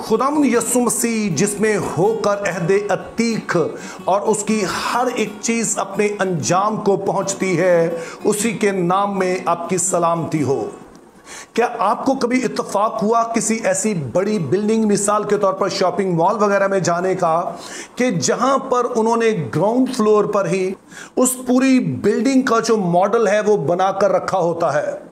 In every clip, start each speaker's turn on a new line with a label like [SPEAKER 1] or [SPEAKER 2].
[SPEAKER 1] खुदावंद यीशु मसीह जिसमें होकर अहदे अतीक और उसकी हर एक चीज अपने अंजाम को पहुंचती है, उसी के नाम में आपकी सलामती हो। क्या आपको कभी इत्तेफाक हुआ किसी ऐसी बड़ी बिल्डिंग, मिसाल के तौर पर शॉपिंग मॉल वगैरह में जाने का, कि जहां पर उन्होंने ग्राउंड फ्लोर पर ही उस पूरी बिल्डिंग का जो मॉडल है वो बनाकर रखा होता है।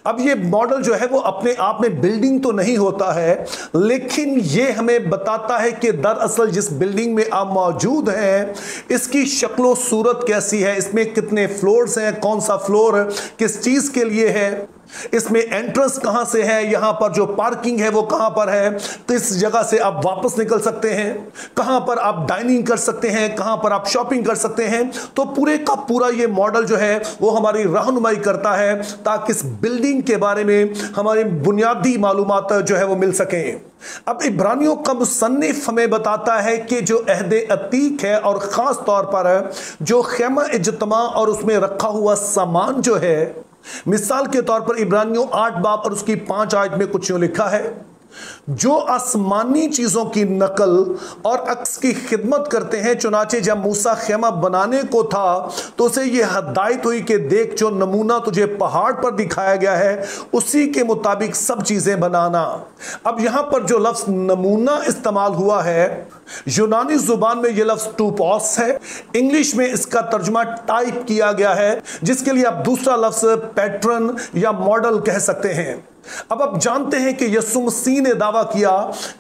[SPEAKER 1] अब ये मॉडल जो है वो अपने आप में बिल्डिंग तो नहीं होता है, लेकिन ये हमें बताता है कि दरअसल जिस बिल्डिंग में आप मौजूद हैं इसकी शक्लो सूरत कैसी है, इसमें कितने फ्लोर्स हैं, कौन सा फ्लोर किस चीज के लिए है, इसमें एंट्रेंस कहां से है, यहां पर जो पार्किंग है वो कहां पर है, किस जगह से आप वापस निकल सकते हैं, कहां पर आप डाइनिंग कर सकते हैं, कहां पर आप शॉपिंग कर सकते हैं। तो पूरे का पूरा ये मॉडल जो है वो हमारी रहनुमाई करता है ताकि इस बिल्डिंग के बारे में हमारी बुनियादी मालूमात जो है वो मिल सके। अब इब्रानियों का मुसन्निफ हमें बताता है कि जो अहदे अतीक है और खास तौर पर जो खैमा इज्तिमा और उसमें रखा हुआ सामान जो है, मिसाल के तौर पर इब्रानियों 8 बाब और उसकी 5 आयत में कुछ यूं लिखा है, जो आसमानी चीजों की नकल और अक्स की खिदमत करते हैं। चुनाचे जब मूसा खेमा बनाने को था तो उसे यह हदायत हुई कि देख, जो नमूना तुझे पहाड़ पर दिखाया गया है उसी के मुताबिक सब चीजें बनाना। अब यहां पर जो लफ्ज नमूना इस्तेमाल हुआ है, यूनानी जुबान में यह लफ्ज टूपॉस है, इंग्लिश में इसका तर्जुमा टाइप किया गया है, जिसके लिए आप दूसरा लफ्ज पैटर्न या मॉडल कह सकते हैं। अब आप जानते हैं कि यीशु मसीह ने दावा किया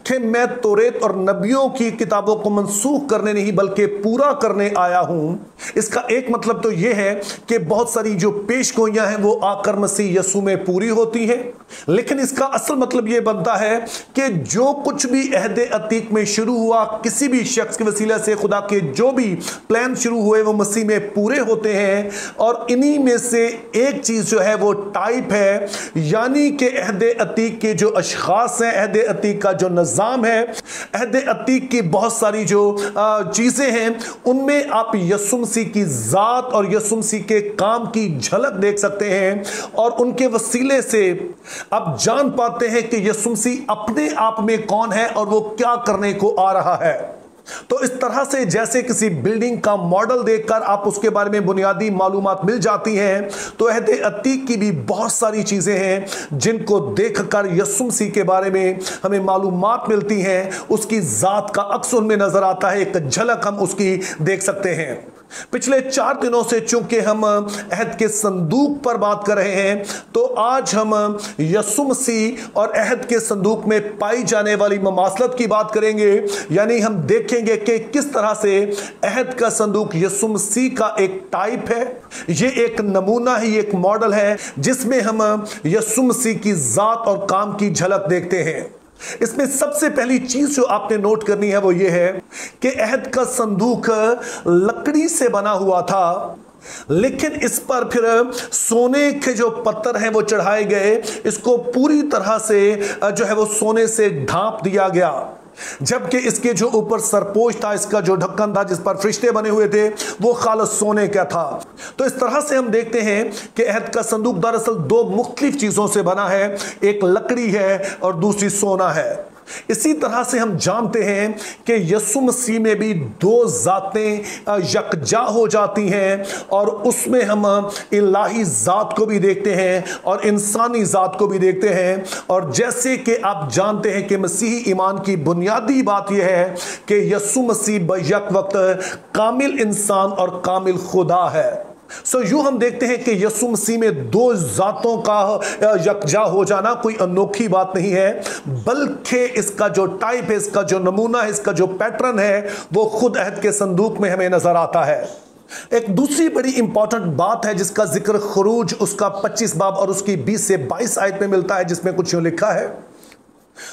[SPEAKER 1] कि मैं तौरात और नबियों की किताबों को मनसूख करने नहीं बल्कि पूरा करने आया हूं। इसका एक मतलब तो यह है कि बहुत सारी जो पेशगोइयां हैं वो आकर मसीह यीशु में पूरी होती हैं, लेकिन इसका असल मतलब यह बनता है कि जो कुछ भी अहदे अतीक में शुरू हुआ, किसी भी शख्स के वसीले से खुदा के जो भी प्लान शुरू हुए वो मसीह में पूरे होते हैं। और इन्हीं में से एक चीज जो है वो टाइप है, यानी कि अहदे अतीक के जो अशखास हैं, अहदे अतीक का जो निज़ाम है, अहदे अतीक की बहुत सारी जो चीज़ें हैं, उनमें आप यीशु मसीह की ज़ात और यीशु मसीह के काम की झलक देख सकते हैं। और उनके वसीले से आप जान पाते हैं कि यीशु मसीह अपने आप में कौन है और वो क्या करने को आ रहा है। तो इस तरह से जैसे किसी बिल्डिंग का मॉडल देखकर आप उसके बारे में बुनियादी मालूमात मिल जाती हैं, तो अहदे अतीक की भी बहुत सारी चीज़ें हैं जिनको देखकर यीशु मसीह के बारे में हमें मालूमात मिलती हैं, उसकी ज़ात का अक्स उनमें नज़र आता है, एक झलक हम उसकी देख सकते हैं। पिछले 4 दिनों से चूंकि हम अहद के संदूक पर बात कर रहे हैं, तो आज हम यीशु मसीह और अहद के संदूक में पाई जाने वाली ममासलत की बात करेंगे। यानी हम देखेंगे कि किस तरह से अहद का संदूक यीशु मसीह का एक टाइप है, ये एक नमूना है, ये एक मॉडल है जिसमें हम यीशु मसीह की ज़ात और काम की झलक देखते हैं। इसमें सबसे पहली चीज जो आपने नोट करनी है वो ये है कि अहद का संदूक लकड़ी से बना हुआ था, लेकिन इस पर फिर सोने के जो पत्थर हैं वो चढ़ाए गए, इसको पूरी तरह से जो है वो सोने से ढांप दिया गया, जबकि इसके जो ऊपर सरपोश था, इसका जो ढक्कन था जिस पर फरिश्ते बने हुए थे, वो खालिस सोने का था। तो इस तरह से हम देखते हैं कि अहद का संदूक दरअसल 2 मुख्तलिफ चीजों से बना है, एक लकड़ी है और दूसरी सोना है। इसी तरह से हम जानते हैं कि यीशु मसीह में भी 2 ज़ातें यकजा हो जाती हैं, और उसमें हम इलाही ज़ात को भी देखते हैं और इंसानी ज़ात को भी देखते हैं। और जैसे कि आप जानते हैं कि मसीही ईमान की बुनियादी बात यह है कि यीशु मसीह बैक वक्त कामिल इंसान और कामिल खुदा है। यूं हम देखते हैं कि यीशु मसीह में 2 जातों का यकजा हो जाना कोई अनोखी बात नहीं है, बल्कि इसका जो टाइप है, इसका जो नमूना है, इसका जो पैटर्न है, वो खुद अहद के संदूक में हमें नजर आता है। एक दूसरी बड़ी इंपॉर्टेंट बात है जिसका जिक्र खुरूज उसका 25 बाब और उसकी 20 से 22 आयत में मिलता है, जिसमें कुछ यूं लिखा है,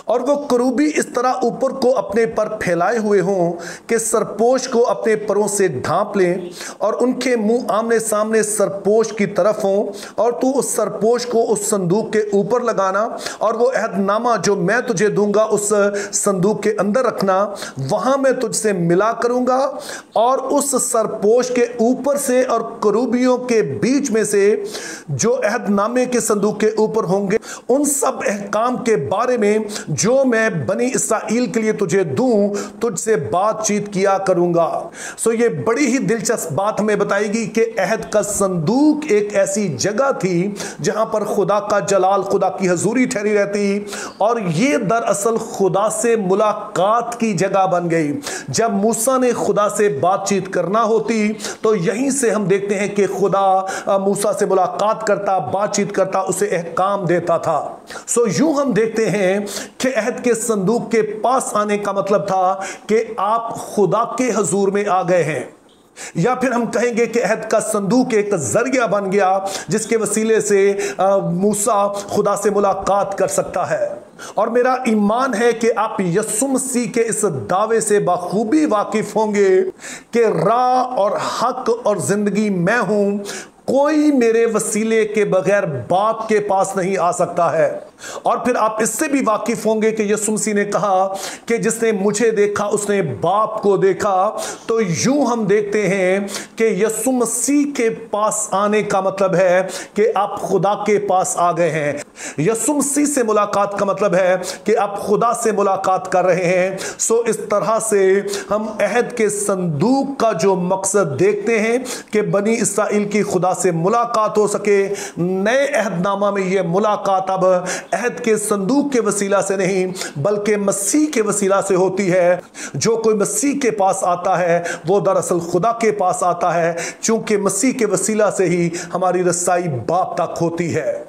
[SPEAKER 1] और वो करूबी इस तरह ऊपर को अपने पर फैलाए हुए हों कि सरपोश को अपने परों से ढांप लें, और उनके मुंह आमने सामने सरपोश की तरफ हों, और तू उस सरपोश को उस संदूक के ऊपर लगाना, और वो अहदनामा जो मैं तुझे दूंगा उस संदूक के अंदर रखना, वहां मैं तुझसे मिला करूंगा। और उस सरपोश के ऊपर से और करूबियों के बीच में से जो अहदनामे के संदूक के ऊपर होंगे, उन सब अहकाम के बारे में जो मैं बनी इसराइल के लिए तुझे दूं, तुझसे बातचीत किया करूंगा। सो ये बड़ी ही दिलचस्प बात हमें बताएगी कि अहद का संदूक एक ऐसी जगह थी जहां पर खुदा का जलाल, खुदा की हजूरी ठहरी रहती, और ये दरअसल खुदा से मुलाकात की जगह बन गई। जब मूसा ने खुदा से बातचीत करना होती तो यहीं से हम देखते हैं कि खुदा मूसा से मुलाकात करता, बातचीत करता, उसे अहकाम देता था। सो यूं हम देखते हैं कि अहद के संदूक के पास आने का मतलब था कि आप खुदा के हजूर में आ गए हैं, या फिर हम कहेंगे कि अहद का संदूक एक जरिया बन गया जिसके वसीले से मूसा खुदा से मुलाकात कर सकता है। और मेरा ईमान है कि आप यीशु मसीह के इस दावे से बखूबी वाकिफ होंगे कि राह और हक और जिंदगी मैं हूं, कोई मेरे वसीले के बगैर बाप के पास नहीं आ सकता है। और फिर आप इससे भी वाकिफ होंगे कि यीशु मसीह ने कहा कि जिसने मुझे देखा उसने बाप को देखा। तो यूं हम देखते हैं कि यीशु मसीह के पास आने का मतलब है कि आप खुदा के पास आ गए हैं। यीशु मसीह से मुलाकात का मतलब है कि आप खुदा से मुलाकात कर रहे हैं। सो इस तरह से हम अहद के संदूक का जो मकसद देखते हैं कि बनी इसराइल की खुदा से मुलाकात हो सके। नए अहदनामा में यह मुलाकात अब अहद के संदूक के वसीला से नहीं बल्कि मसीह के वसीला से होती है। जो कोई मसीह के पास आता है वो दरअसल खुदा के पास आता है, चूंकि मसीह के वसीला से ही हमारी रसाई बाप तक होती है।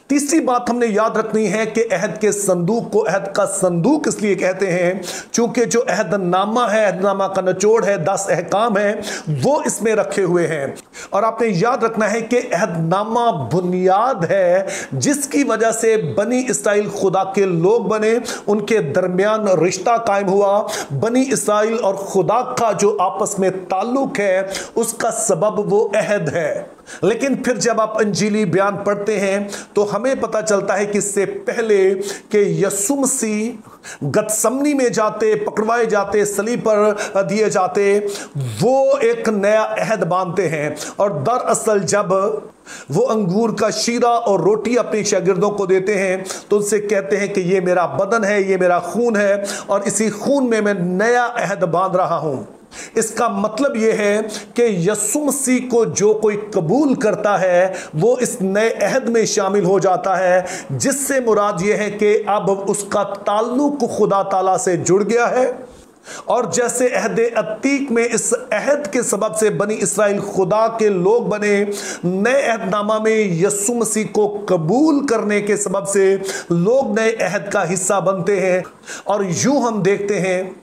[SPEAKER 1] तीसरी बात हमने याद रखनी है कि अहद के संदूक को अहद का संदूक इसलिए कहते हैं चूंकि जो अहदनामा है, अहदनामा का निचोड़ है, 10 अहकाम है, वो इसमें रखे हुए हैं। और आपने याद रखना है कि अहदनामा बुनियाद है जिसकी वजह से बनी इसराइल खुदा के लोग बने, उनके दरमियान रिश्ता कायम हुआ। बनी इसराइल और खुदा का जो आपस में ताल्लुक है उसका सबब वो अहद है। लेकिन फिर जब आप अंजीली बयान पढ़ते हैं तो हमें पता चलता है कि इससे पहले कि यीशु मसीह गतसमनी में जाते, पकड़वाए जाते, सलीब पर दिए जाते, वो एक नया अहद बांधते हैं। और दरअसल जब वो अंगूर का शीरा और रोटी अपने शागिर्दों को देते हैं तो उनसे कहते हैं कि ये मेरा बदन है, ये मेरा खून है, और इसी खून में मैं नया अहद बांध रहा हूं। इसका मतलब यह है कि यीशु मसीह को जो कोई कबूल करता है वो इस नए अहद में शामिल हो जाता है, जिससे मुराद यह है कि अब उसका ताल्लुक खुदा ताला से जुड़ गया है। और जैसे अहद अतीक में इस अहद के सबब से बनी इसराइल खुदा के लोग बने, नए अहदनामा में यीशु मसीह को कबूल करने के सबब से लोग नए अहद का हिस्सा बनते हैं। और यूं हम देखते हैं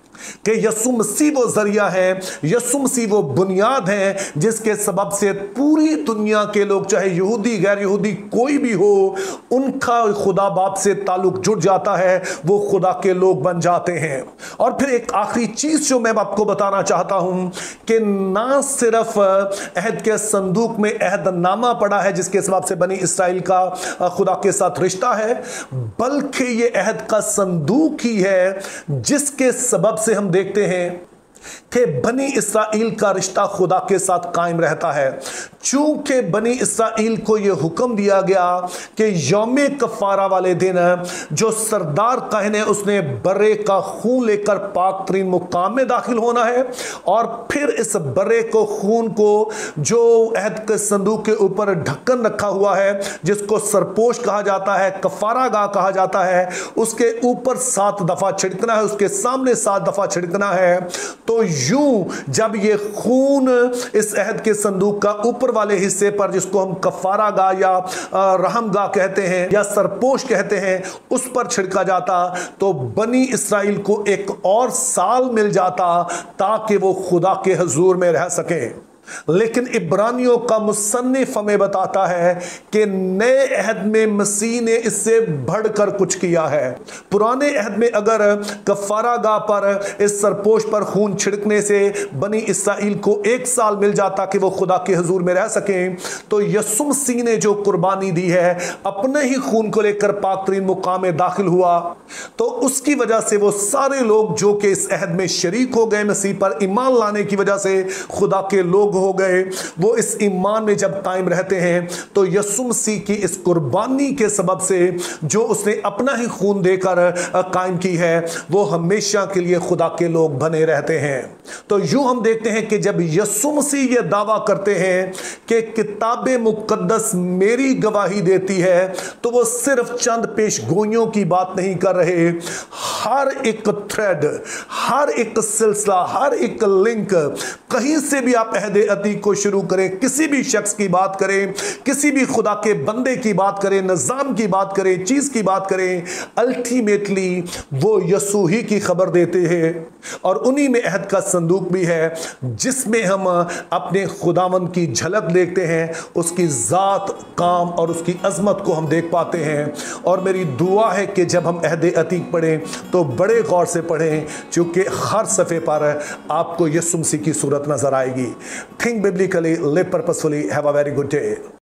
[SPEAKER 1] कि यीशु मसीह वो जरिया है, यीशु मसीह वो बुनियाद है जिसके सबब से पूरी दुनिया के लोग, चाहे यहूदी गैर यहूदी कोई भी हो, उनका खुदा बाप से ताल्लुक जुड़ जाता है, वो खुदा के लोग बन जाते हैं। और फिर एक आखिरी चीज जो मैं आपको बताना चाहता हूं कि ना सिर्फ अहद के संदूक में अहदनामा पड़ा है जिसके सबब से बनी इसराइल का खुदा के साथ रिश्ता है, बल्कि ये अहद का संदूक ही है जिसके सबब से हम देखते हैं कि बनी इसराइल का रिश्ता खुदा के साथ कायम रहता है। चूंकि बनी इसराइल को यह हुक्म दिया गया कि यौमे कफारा वाले दिन जो सरदार काहिन है उसने बर्रे का खून लेकर पाक तरीन मुकाम में दाखिल होना है, और फिर इस बर्रे को खून को जो अहद के संदूक के ऊपर ढक्कन रखा हुआ है जिसको सरपोश कहा जाता है, कफारा गाह कहा जाता है, उसके ऊपर 7 दफा छिड़कना है, उसके सामने 7 दफा छिड़कना है। तो यूं जब ये खून इस अहद के संदूक का ऊपर वाले हिस्से पर, जिसको हम कफारा गाह या रहम गाह कहते हैं या सरपोश कहते हैं, उस पर छिड़का जाता तो बनी इसराइल को एक और साल मिल जाता ताकि वो खुदा के हुजूर में रह सके। लेकिन इब्रानियों का मुसन्निफ हमें बताता है कि नए अहद में मसीह ने इससे बढ़कर कुछ किया है। पुराने अहद में अगर कफारा गाह पर इस सरपोश पर खून छिड़कने से बनी इसराइल को 1 साल मिल जाता कि वो खुदा के हुजूर में रह सकें, तो यीशु मसीह ने जो कुर्बानी दी है, अपने ही खून को लेकर पाक तरीन मुकाम में दाखिल हुआ, तो उसकी वजह से वो सारे लोग जो कि इस अहद में शरीक हो गए, मसीह पर ईमान लाने की वजह से खुदा के लोग हो गए, वो इस ईमान में जब कायम रहते हैं तो यीशु मसीह की इस कुर्बानी के सबब से जो उसने अपना ही खून देकर कायम की है, वो हमेशा के लिए खुदा के लोग बने रहते हैं। तो यूं हम देखते हैं कि जब यीशु मसीह ये दावा करते हैं कि किताब मुकद्दस मेरी गवाही देती है, तो वो सिर्फ चंद पेशगोइयों की बात नहीं कर रहे। हर एक थ्रेड, हर एक सिलसिला, हर एक लिंक, कहीं से भी आप अहद अतीक को शुरू करें, किसी भी शख्स की बात करें, किसी भी खुदा के बंदे की बात करें, निजाम की बात करें, चीज की बात करें, अल्टीमेटली वो यीशु ही की खबर देते हैं। और उन्हीं में अहद का संदूक भी है, जिसमें हम अपने खुदावंद की झलक देखते हैं, उसकी जात, काम और उसकी अजमत को हम देख पाते हैं। और मेरी दुआ है कि जब हम अहद अतीक पढ़ें तो बड़े गौर से पढ़ें, क्योंकि हर सफ़े पर आपको यीशु मसीह की सूरत नजर आएगी। Think biblically, live purposefully, have a very good day.